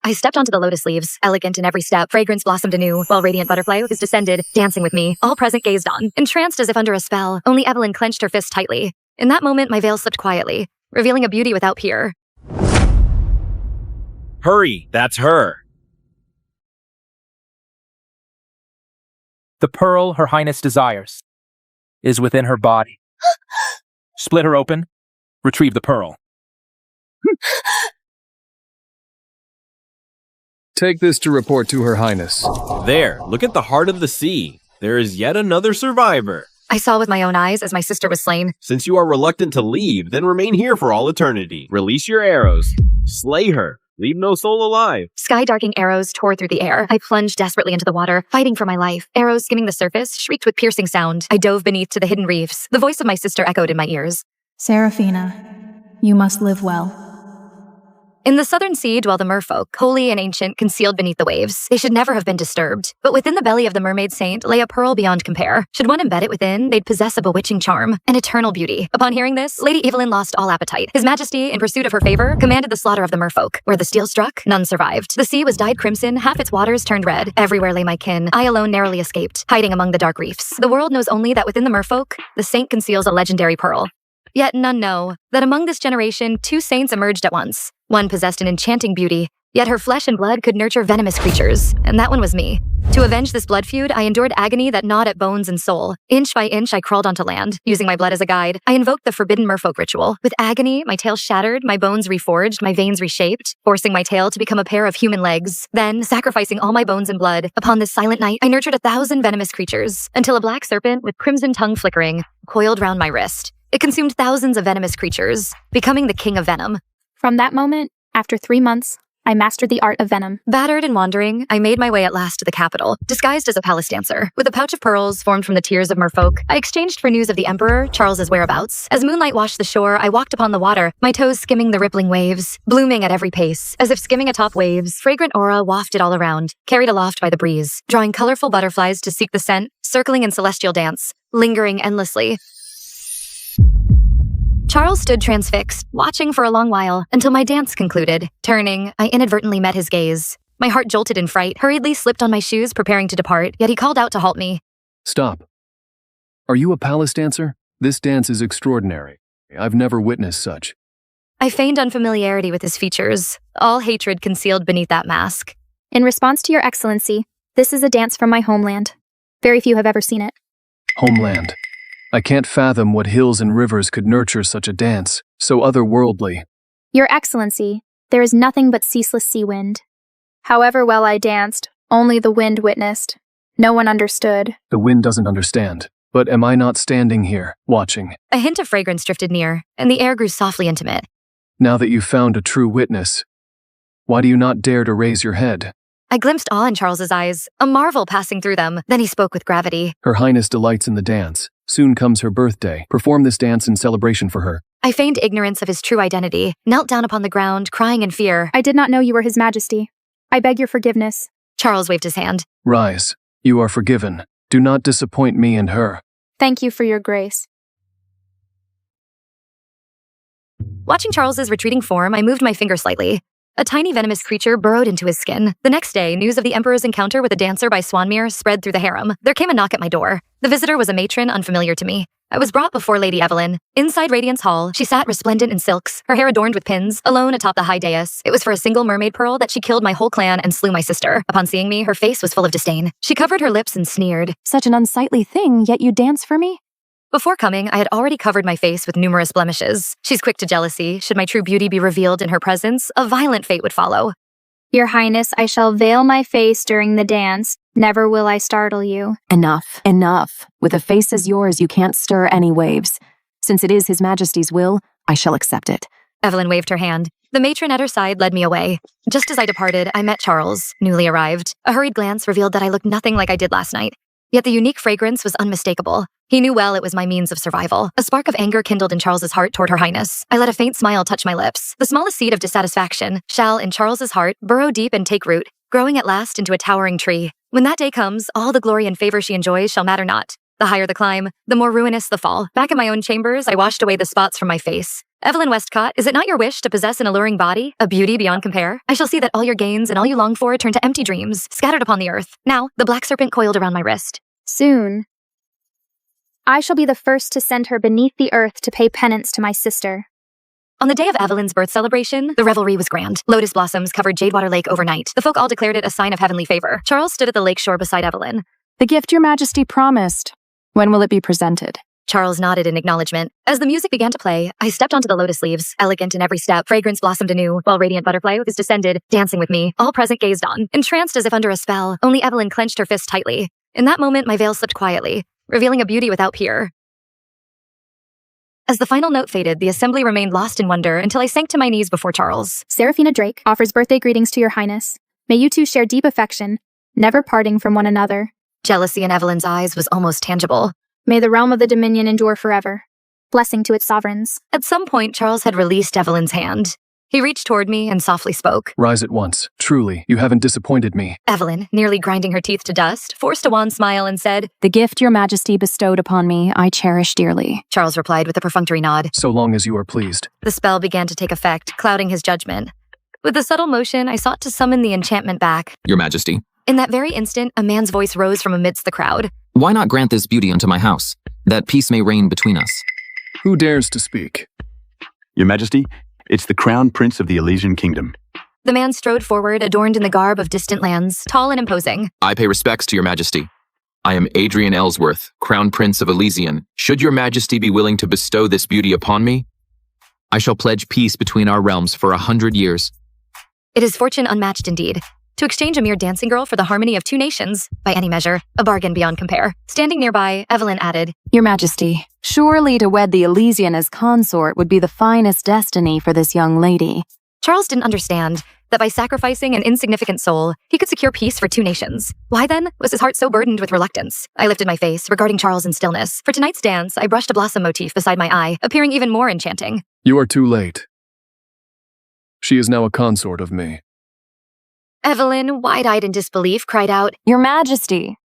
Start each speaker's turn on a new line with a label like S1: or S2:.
S1: I stepped onto the lotus leaves, elegant in every step. Fragrance blossomed anew, while radiant butterfly was descended, dancing with me. All present gazed on, entranced as if under a spell. Only Evelyn clenched her fist tightly. In that moment, my veil slipped quietly, revealing a beauty without peer.
S2: Hurry, that's her.
S3: The pearl Her Highness desires is within her body. Split her open, retrieve the pearl.
S4: Take this to report to Her Highness.
S2: There, look at the heart of the sea. There is yet another survivor.
S1: I saw with my own eyes as my sister was slain.
S2: Since you are reluctant to leave, then remain here for all eternity. Release your arrows. Slay her. Leave no soul alive.
S1: Sky-darking arrows tore through the air. I plunged desperately into the water, fighting for my life. Arrows skimming the surface shrieked with piercing sound. I dove beneath to the hidden reefs. The voice of my sister echoed in my ears.
S5: Seraphina, you must live well.
S1: In the southern sea dwell the merfolk, holy and ancient, concealed beneath the waves. They should never have been disturbed. But within the belly of the mermaid saint lay a pearl beyond compare. Should one embed it within, they'd possess a bewitching charm, an eternal beauty. Upon hearing this, Lady Evelyn lost all appetite. His Majesty, in pursuit of her favor, commanded the slaughter of the merfolk. Where the steel struck, none survived. The sea was dyed crimson, half its waters turned red. Everywhere lay my kin. I alone narrowly escaped, hiding among the dark reefs. The world knows only that within the merfolk, the saint conceals a legendary pearl. Yet none know that among this generation, two saints emerged at once. One possessed an enchanting beauty, yet her flesh and blood could nurture venomous creatures, and that one was me. To avenge this blood feud, I endured agony that gnawed at bones and soul. Inch by inch, I crawled onto land. Using my blood as a guide, I invoked the forbidden merfolk ritual. With agony, my tail shattered, my bones reforged, my veins reshaped, forcing my tail to become a pair of human legs. Then, sacrificing all my bones and blood, upon this silent night, I nurtured 1,000 venomous creatures, until a black serpent with crimson tongue flickering coiled round my wrist. It consumed thousands of venomous creatures, becoming the king of venom.
S6: From that moment, after 3 months, I mastered the art of venom.
S1: Battered and wandering, I made my way at last to the capital, disguised as a palace dancer. With a pouch of pearls formed from the tears of merfolk, I exchanged for news of the emperor, Charles's whereabouts. As moonlight washed the shore, I walked upon the water, my toes skimming the rippling waves, blooming at every pace. As if skimming atop waves, fragrant aura wafted all around, carried aloft by the breeze, drawing colorful butterflies to seek the scent, circling in celestial dance, lingering endlessly. Charles stood transfixed, watching for a long while, until my dance concluded. Turning, I inadvertently met his gaze. My heart jolted in fright, hurriedly slipped on my shoes, preparing to depart, yet he called out to halt me.
S4: Stop. Are you a palace dancer? This dance is extraordinary. I've never witnessed such.
S1: I feigned unfamiliarity with his features, all hatred concealed beneath that mask.
S6: In response to your excellency, this is a dance from my homeland. Very few have ever seen it.
S4: Homeland. I can't fathom what hills and rivers could nurture such a dance, so otherworldly.
S6: Your excellency, there is nothing but ceaseless sea wind. However well I danced, only the wind witnessed. No one understood.
S4: The wind doesn't understand. But am I not standing here, watching?
S1: A hint of fragrance drifted near, and the air grew softly intimate.
S4: Now that you've found a true witness, why do you not dare to raise your head?
S1: I glimpsed awe in Charles's eyes, a marvel passing through them. Then he spoke with gravity.
S4: Her Highness delights in the dance. Soon comes her birthday. Perform this dance in celebration for her.
S1: I feigned ignorance of his true identity, knelt down upon the ground, crying in fear.
S6: I did not know you were His Majesty. I beg your forgiveness.
S1: Charles waved his hand.
S4: Rise. You are forgiven. Do not disappoint me and her.
S6: Thank you for your grace.
S1: Watching Charles's retreating form, I moved my finger slightly. A tiny venomous creature burrowed into his skin. The next day, news of the Emperor's encounter with a dancer by Swanmere spread through the harem. There came a knock at my door. The visitor was a matron unfamiliar to me. I was brought before Lady Evelyn. Inside Radiance Hall, she sat resplendent in silks, her hair adorned with pins, alone atop the high dais. It was for a single mermaid pearl that she killed my whole clan and slew my sister. Upon seeing me, her face was full of disdain. She covered her lips and sneered.
S7: Such an unsightly thing, yet you dance for me?
S1: Before coming, I had already covered my face with numerous blemishes. She's quick to jealousy. Should my true beauty be revealed in her presence, a violent fate would follow.
S6: Your Highness, I shall veil my face during the dance. Never will I startle you.
S7: Enough, enough. With a face as yours, you can't stir any waves. Since it is His Majesty's will, I shall accept it.
S1: Evelyn waved her hand. The matron at her side led me away. Just as I departed, I met Charles, newly arrived. A hurried glance revealed that I looked nothing like I did last night. Yet the unique fragrance was unmistakable. He knew well it was my means of survival. A spark of anger kindled in Charles's heart toward Her Highness. I let a faint smile touch my lips. The smallest seed of dissatisfaction shall, in Charles's heart, burrow deep and take root, growing at last into a towering tree. When that day comes, all the glory and favor she enjoys shall matter not. The higher the climb, the more ruinous the fall. Back in my own chambers, I washed away the spots from my face. Evelyn Westcott, is it not your wish to possess an alluring body, a beauty beyond compare? I shall see that all your gains and all you long for turn to empty dreams, scattered upon the earth. Now, the black serpent coiled around my wrist.
S6: Soon, I shall be the first to send her beneath the earth to pay penance to my sister.
S1: On the day of Evelyn's birth celebration, the revelry was grand. Lotus blossoms covered Jadewater Lake overnight. The folk all declared it a sign of heavenly favor. Charles stood at the lake shore beside Evelyn.
S7: The gift your majesty promised. When will it be presented?
S1: Charles nodded in acknowledgement. As the music began to play, I stepped onto the lotus leaves. Elegant in every step, fragrance blossomed anew, while Radiant Butterfly was descended, dancing with me. All present gazed on, entranced as if under a spell. Only Evelyn clenched her fist tightly. In that moment, my veil slipped quietly, revealing a beauty without peer. As the final note faded, the assembly remained lost in wonder until I sank to my knees before Charles.
S6: Seraphina Drake offers birthday greetings to your highness. May you two share deep affection, never parting from one another.
S1: Jealousy in Evelyn's eyes was almost tangible.
S6: May the realm of the Dominion endure forever. Blessing to its sovereigns.
S1: At some point, Charles had released Evelyn's hand. He reached toward me and softly spoke.
S4: Rise at once. Truly, you haven't disappointed me.
S1: Evelyn, nearly grinding her teeth to dust, forced a wan smile and said,
S7: The gift your majesty bestowed upon me, I cherish dearly.
S1: Charles replied with a perfunctory nod.
S4: So long as you are pleased.
S1: The spell began to take effect, clouding his judgment. With a subtle motion, I sought to summon the enchantment back.
S8: Your majesty,
S1: In that very instant, a man's voice rose from amidst the crowd.
S8: why not grant this beauty unto my house, that peace may reign between us?
S4: Who dares to speak?
S9: Your Majesty, it's the Crown Prince of the Elysian Kingdom.
S1: The man strode forward, adorned in the garb of distant lands, tall and imposing.
S8: I pay respects to your majesty. I am Adrian Ellsworth, Crown Prince of Elysian. Should your majesty be willing to bestow this beauty upon me, I shall pledge peace between our realms for 100 years.
S1: It is fortune unmatched indeed. To exchange a mere dancing girl for the harmony of two nations, by any measure, a bargain beyond compare. Standing nearby, Evelyn added,
S7: Your majesty, surely to wed the Elysian as consort would be the finest destiny for this young lady.
S1: Charles didn't understand that by sacrificing an insignificant soul, he could secure peace for two nations. Why then was his heart so burdened with reluctance? I lifted my face, regarding Charles in stillness. For tonight's dance, I brushed a blossom motif beside my eye, appearing even more enchanting.
S4: You are too late. She is now a consort of me.
S1: Evelyn, wide-eyed in disbelief, cried out,
S7: Your majesty,